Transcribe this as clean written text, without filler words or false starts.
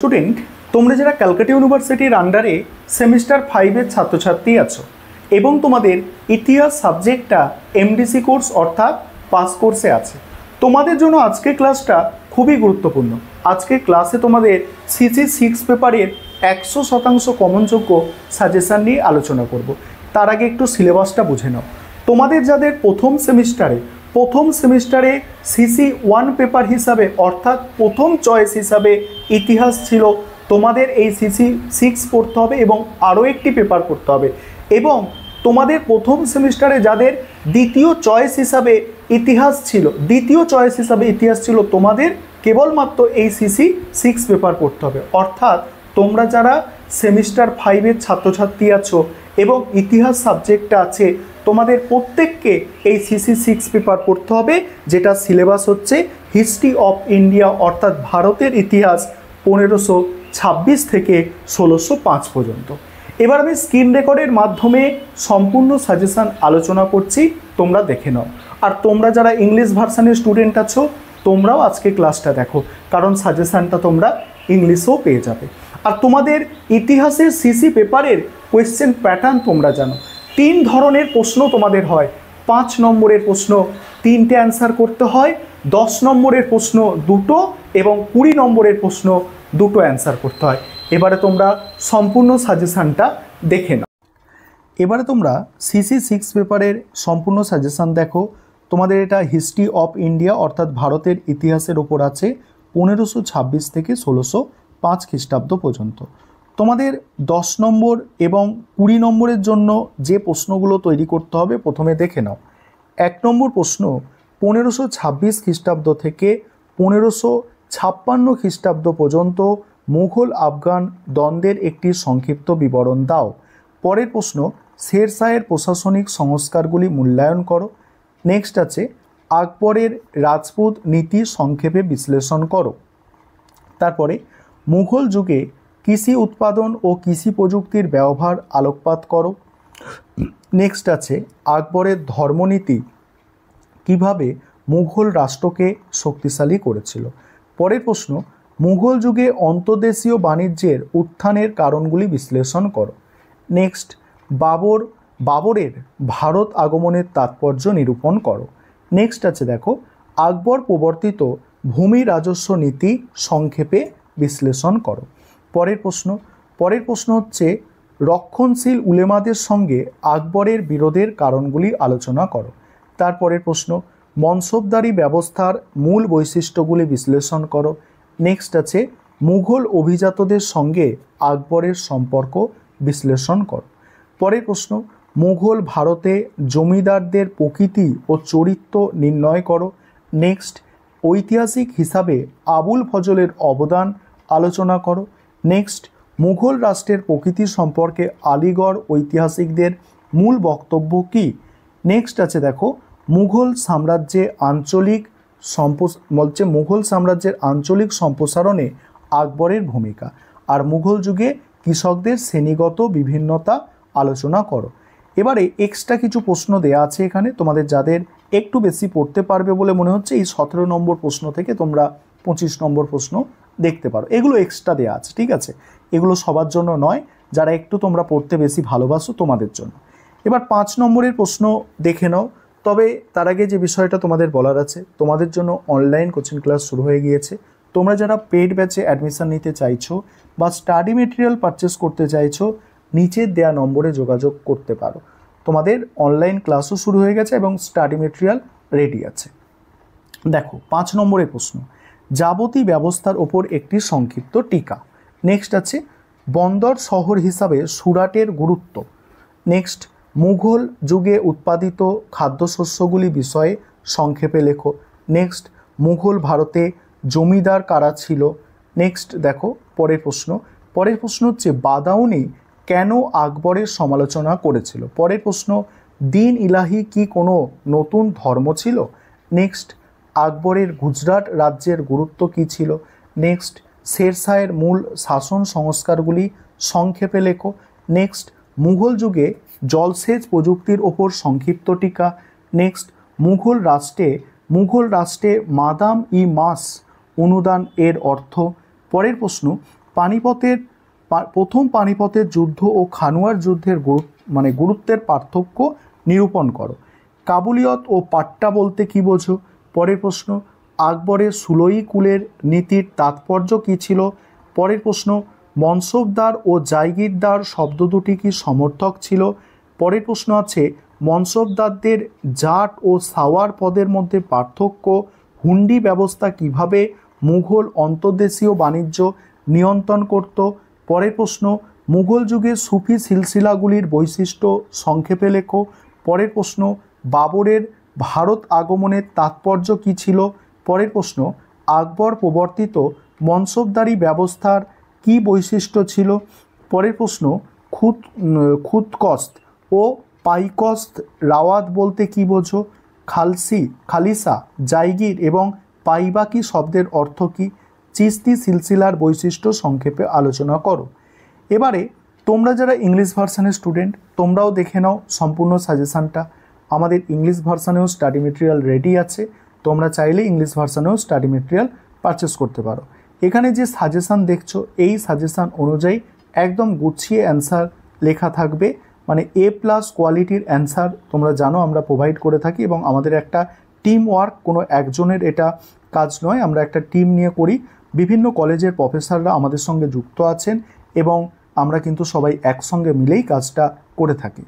Student, তোমরা যারা ক্যালকাটা ইউনিভার্সিটির আন্ডারে সেমিস্টার 5-এর ছাত্রছাত্রী আছো এবং তোমাদের ইতিহাস সাবজেক্টটা এমডিসি কোর্স অর্থাৎ পাস কোর্সে আছে, তোমাদের জন্য আজকের ক্লাসটা খুবই গুরুত্বপূর্ণ। আজকের ক্লাসে তোমাদের সিসি 6 পেপারের 100% কমনযোগ্য সাজেশান নিয়ে আলোচনা করব। তার আগে একটু সিলেবাসটা বুঝে নাও। তোমাদের যাদের প্রথম সেমিস্টারে সিসি 1 পেপার হিসাবে অর্থাৎ প্রথম চয়েস হিসাবে ইতিহাস ছিল, তোমাদের এই সিসি 6 পড়তে হবে এবং আরও একটি পেপার পড়তে হবে। এবং তোমাদের প্রথম সেমিস্টারে যাদের দ্বিতীয় চয়েস হিসাবে ইতিহাস ছিল, তোমাদের কেবলমাত্র এই সিসি 6 পেপার পড়তে হবে। অর্থাৎ তোমরা যারা সেমিস্টার 5-এর ছাত্রছাত্রী আছো এবং ইতিহাস সাবজেক্টটা আছে, তোমাদের প্রত্যেককে এই সিসি 6 পেপার পড়তে হবে, যেটা সিলেবাস হচ্ছে হিস্ট্রি অফ ইন্ডিয়া অর্থাৎ ভারতের ইতিহাস 1526 থেকে 1605 পর্যন্ত। এবার আমি স্ক্রিন রেকর্ডের মাধ্যমে সম্পূর্ণ সাজেশান আলোচনা করছি, তোমরা দেখে নাও। আর তোমরা যারা ইংলিশ ভার্সানের স্টুডেন্ট আছো, তোমরাও আজকে ক্লাসটা দেখো, কারণ সাজেশানটা তোমরা ইংলিশেও পেয়ে যাবে। আর তোমাদের ইতিহাসের সিসি পেপারের কোয়েশ্চেন প্যাটার্ন তোমরা জানো, 3 ধরনের প্রশ্ন তোমাদের হয়। 5 নম্বরের প্রশ্ন 3টে অ্যান্সার করতে হয়, 10 নম্বরের প্রশ্ন 2টো এবং 20 নম্বরের প্রশ্ন 2টো অ্যান্সার করতে হয়। এবারে তোমরা সম্পূর্ণ সাজেশানটা দেখে নাও। এবারে তোমরা সিসি 6 পেপারের সম্পূর্ণ সাজেশান দেখো। তোমাদের এটা হিস্ট্রি অফ ইন্ডিয়া অর্থাৎ ভারতের ইতিহাসের ওপর আছে 1526 থেকে 1605 খ্রিস্টাব্দ পর্যন্ত। তোমাদের 10 নম্বর এবং 20 নম্বরের জন্য যে প্রশ্নগুলো তৈরি করতে হবে প্রথমে দেখে নাও। 1 নম্বর প্রশ্ন 1526 খ্রিস্টাব্দ থেকে 1556 খ্রিস্টাব্দ পর্যন্ত মুঘল আফগান দ্বন্দ্বের একটি সংক্ষিপ্ত বিবরণ দাও। পরের প্রশ্ন শের শাহের প্রশাসনিক সংস্কারগুলি মূল্যায়ন করো। নেক্সট আছে আকবরের রাজপুত নীতি সংক্ষেপে বিশ্লেষণ করো। তারপরে মুঘল যুগে কৃষি উৎপাদন ও কৃষি প্রযুক্তির ব্যবহার আলোকপাত করো। নেক্সট আছে আকবরের ধর্মনীতি কিভাবে মুঘল রাষ্ট্রকে শক্তিশালী করেছিল। পরের প্রশ্ন মুঘল যুগে অন্তর্দেশীয় বাণিজ্যের উত্থানের কারণগুলি বিশ্লেষণ করো। নেক্সট বাবরের ভারত আগমনের তাৎপর্য নিরূপণ করো। নেক্সট আছে দেখো আকবর প্রবর্তিত ভূমি রাজস্ব নীতি সংক্ষেপে বিশ্লেষণ করো। পরের প্রশ্ন হচ্ছে রক্ষণশীল উলেমাদের সঙ্গে আকবরের বিরোধের কারণগুলি আলোচনা করো। তারপরের প্রশ্ন মনসবদারি ব্যবস্থার মূল বৈশিষ্ট্যগুলি বিশ্লেষণ করো। নেক্সট আছে মুঘল অভিজাতদের সঙ্গে আকবরের সম্পর্ক বিশ্লেষণ করো। পরের প্রশ্ন মুঘল ভারতে জমিদারদের প্রকৃতি ও চরিত্র নির্ণয় করো। নেক্সট ঐতিহাসিক হিসাবে আবুল ফজলের অবদান আলোচনা করো। নেক্সট মুঘল রাষ্ট্রের প্রকৃতি সম্পর্কে আলিগড় ঐতিহাসিকদের মূল বক্তব্য কী। নেক্সট আছে দেখো মুঘল সাম্রাজ্যের আঞ্চলিক সম্প্রসারণে আকবরের ভূমিকা। আর মুঘল যুগে কৃষকদের শ্রেণীগত বিভিন্নতা আলোচনা করো। এবারে এক্সট্রা কিছু প্রশ্ন দেয়া আছে এখানে, তোমাদের যাদের একটু বেশি পড়তে পারবে বলে মনে হচ্ছে এই 17 নম্বর প্রশ্ন থেকে তোমরা 25 নম্বর প্রশ্ন দেখতে পারো। এগুলো এক্সট্রা দেওয়া আছে, ঠিক আছে? এগুলো সবার জন্য নয়, যারা একটু তোমরা পড়তে বেশি ভালোবাসো তোমাদের জন্য। এবার 5 নম্বরের প্রশ্ন দেখে নাও। তবে তার আগে যে বিষয়টা তোমাদের বলার আছে, তোমাদের জন্য অনলাইন কোচিং ক্লাস শুরু হয়ে গিয়েছে। তোমরা যারা পেইড ব্যাচে অ্যাডমিশন নিতে চাইছো বা স্টাডি মেটেরিয়াল পারচেস করতে চাইছো, নিচের দেয়া নম্বরে যোগাযোগ করতে পারো। তোমাদের অনলাইন ক্লাসও শুরু হয়ে গেছে এবং স্টাডি মেটেরিয়াল রেডি আছে। দেখো 5 নম্বরের প্রশ্ন যাবতীয় ব্যবস্থার ওপর একটি সংক্ষিপ্ত টিকা। নেক্সট আছে বন্দর শহর হিসাবে সুরাটের গুরুত্ব। নেক্সট মুঘল যুগে উৎপাদিত খাদ্যশস্যগুলি বিষয়ে সংক্ষেপে লেখো। নেক্সট মুঘল ভারতে জমিদার কারা ছিল। নেক্সট দেখো পরের প্রশ্ন হচ্ছে বাদাউনি কেন আকবরের সমালোচনা করেছিল। পরের প্রশ্ন দিন ইলাহি কি কোনো নতুন ধর্ম ছিল। নেক্সট আকবরের গুজরাট রাজ্যের গুরুত্ব কী ছিল। নেক্সট শের শাহের মূল শাসন সংস্কারগুলি সংক্ষেপে লেখো। নেক্সট মুঘল যুগে জলসেচ প্রযুক্তির ওপর সংক্ষিপ্ত টিকা। নেক্সট মুঘল রাষ্ট্রে মাদাম ই মাস অনুদান এর অর্থ। পরের প্রশ্ন প্রথম পানিপথের যুদ্ধ ও খানুয়ার যুদ্ধের গুরুত্বের পার্থক্য নিরূপণ করো। কাবুলিয়ত ও পাট্টা বলতে কি বোঝো? পরের প্রশ্ন, আকবরের সুলই কুলের নীতির তাৎপর্য কী ছিল? পরের প্রশ্ন, মনসবদার ও জায়গিরদার শব্দ দুটি কি সমর্থক ছিল? পরের প্রশ্ন আছে, মনসবদারদের জাট ও সাওয়ার পদের মধ্যে পার্থক্য। হুন্ডি ব্যবস্থা কিভাবে মুঘল অন্তর্দেশীয় বাণিজ্য নিয়ন্ত্রণ করত? পরের প্রশ্ন, মুঘল যুগের সুফি সিলসিলাগুলির বৈশিষ্ট্য সংক্ষেপে লেখো। পরের প্রশ্ন, বাবরের ভারত আগমনের তাৎপর্য কী ছিল? পরের প্রশ্ন, আকবর প্রবর্তিত মনসবদারি ব্যবস্থার কি বৈশিষ্ট্য ছিল? পরের প্রশ্ন, খুদকস্ত ও পাইকস্ত রাওয়াত বলতে কি বোঝো? খালিসা, জায়গির এবং পাইবাকি শব্দের অর্থ কী? চিস্তি সিলসিলার বৈশিষ্ট্য সংক্ষেপে আলোচনা করো। এবারে তোমরা যারা ইংলিশ ভার্সানের স্টুডেন্ট, তোমরাও দেখে নাও সম্পূর্ণ সাজেশানটা। আমাদের ইংলিশ ভার্সানেও স্টাডি মেটেরিয়াল রেডি আছে, তোমরা চাইলে ইংলিশ ভার্সানেও স্টাডি মেটেরিয়াল পারচেস করতে পারো। এখানে যে সাজেশান দেখছো, এই সাজেশান অনুযায়ী একদম গুছিয়ে অ্যান্সার লেখা থাকবে, মানে A+ কোয়ালিটির অ্যান্সার তোমরা জানো আমরা প্রোভাইড করে থাকি, এবং আমাদের একটা টিম ওয়ার্ক, কোনো একজনের এটা কাজ নয়, আমরা একটা টিম নিয়ে করি। বিভিন্ন কলেজের প্রফেসররা আমাদের সঙ্গে যুক্ত আছেন এবং আমরা কিন্তু সবাই একসঙ্গে মিলেই কাজটা করে থাকি।